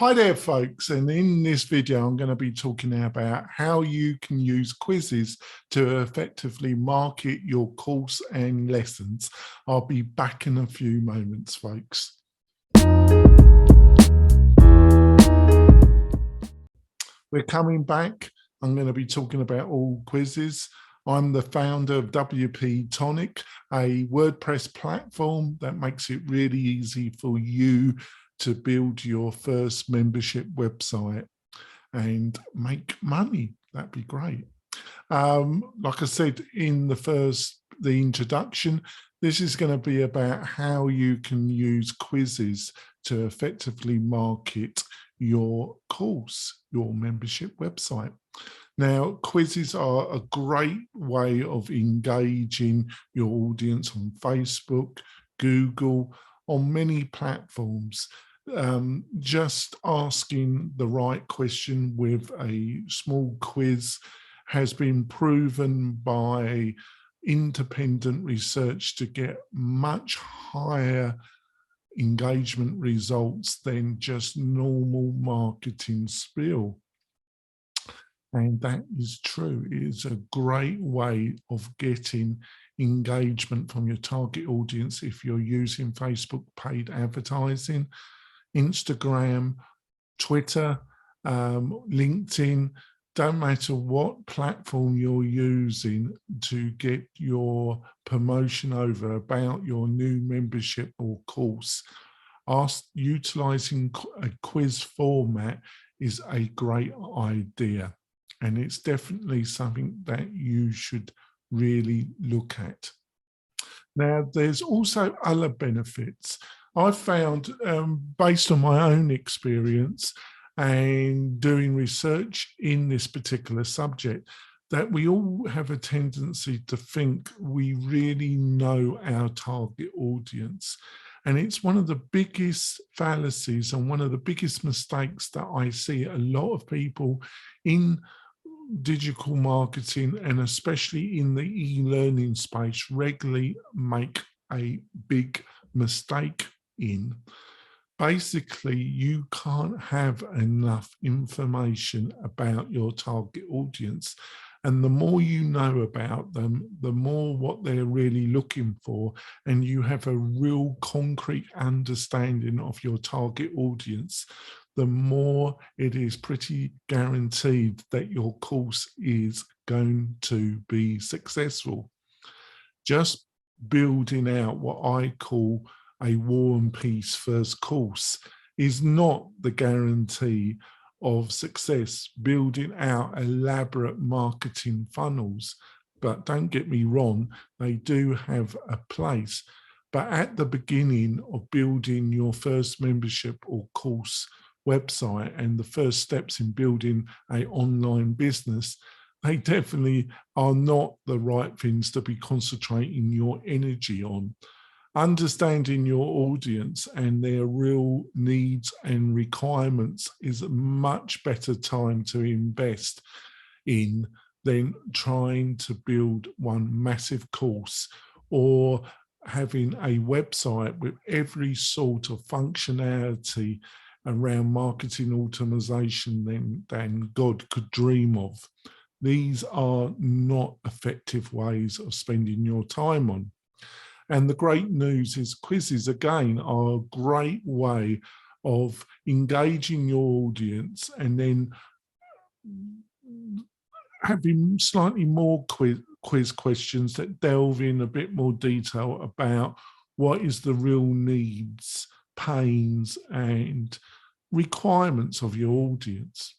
Hi there, folks, and in this video I'm going to be talking about how you can use quizzes to effectively market your course and lessons. I'll be back in a few moments, folks. We're coming back. I'm going to be talking about all quizzes. I'm the founder of WP-Tonic, a WordPress platform that makes it really easy for you to build your first membership website and make money. That'd be great. Like I said in the introduction, this is going to be about how you can use quizzes to effectively market your course, your membership website. Now, quizzes are a great way of engaging your audience on Facebook, Google, on many platforms. Just asking the right question with a small quiz has been proven by independent research to get much higher engagement results than just normal marketing spiel. And that is true. It is a great way of getting engagement from your target audience if you're using Facebook paid advertising, Instagram, Twitter, LinkedIn. Don't matter what platform you're using to get your promotion over about your new membership or course. Utilizing a quiz format is a great idea, and it's definitely something that you should really look at. Now, there's also other benefits. I've found, based on my own experience and doing research in this particular subject, that we all have a tendency to think we really know our target audience. And it's one of the biggest fallacies and one of the biggest mistakes that I see a lot of people in digital marketing, and especially in the e-learning space, regularly make a big mistake in. Basically, you can't have enough information about your target audience. And the more you know about them, the more what they're really looking for, and you have a real concrete understanding of your target audience, the more it is pretty guaranteed that your course is going to be successful. Just building out what I call a War and Peace first course is not the guarantee of success. Building out elaborate marketing funnels, but don't get me wrong, they do have a place. But at the beginning of building your first membership or course website and the first steps in building an online business, they definitely are not the right things to be concentrating your energy on. Understanding your audience and their real needs and requirements is a much better time to invest in than trying to build one massive course or having a website with every sort of functionality around marketing automation than God could dream of. These are not effective ways of spending your time on. And the great news is quizzes, again, are a great way of engaging your audience and then having slightly more quiz questions that delve in a bit more detail about what is the real needs, pains, and requirements of your audience.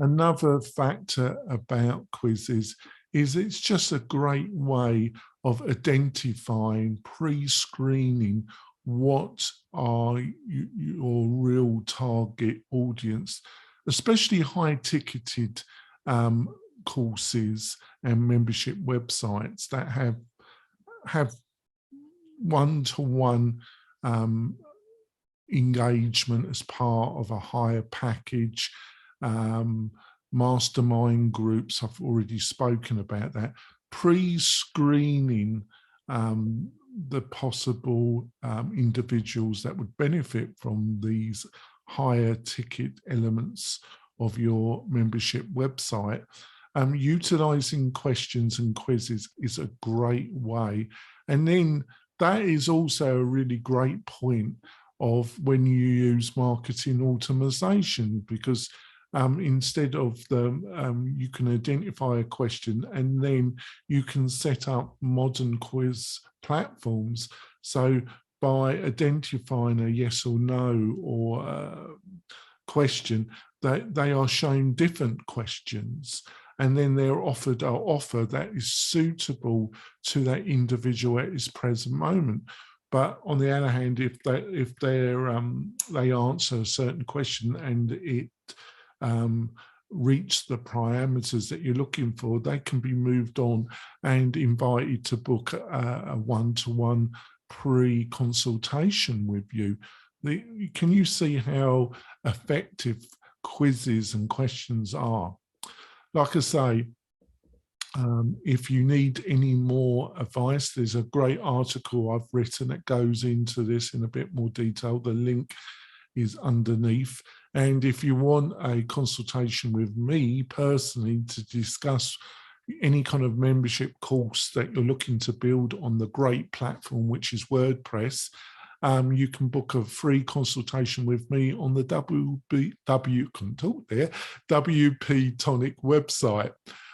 Another factor about quizzes is it's just a great way of identifying, pre-screening what are your real target audience, especially high-ticketed courses and membership websites that have one-to-one engagement as part of a higher package. Mastermind groups, I've already spoken about that. Pre-screening the possible individuals that would benefit from these higher ticket elements of your membership website, utilizing questions and quizzes is a great way. And then that is also a really great point of when you use marketing automation, because instead of you can identify a question and then you can set up modern quiz platforms. So by identifying a yes or no or question, they are shown different questions, and then they're offered an offer that is suitable to that individual at this present moment. But on the other hand, if they answer a certain question and it reach the parameters that you're looking for, they can be moved on and invited to book a one-to-one pre-consultation with you. Can you see how effective quizzes and questions are? Like I say, if you need any more advice, there's a great article I've written that goes into this in a bit more detail. The link is underneath. And if you want a consultation with me personally to discuss any kind of membership course that you're looking to build on the great platform, which is WordPress, you can book a free consultation with me on the WP-Tonic website.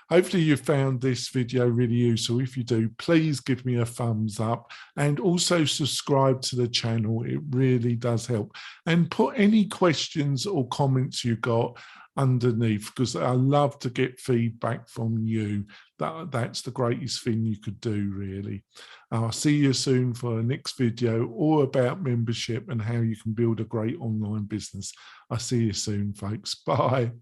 Hopefully you found this video really useful. If you do, please give me a thumbs up and also subscribe to the channel. It really does help. And put any questions or comments you got underneath, because I love to get feedback from you. That's the greatest thing you could do, really. I'll see you soon for the next video all about membership and how you can build a great online business. I'll see you soon, folks. Bye.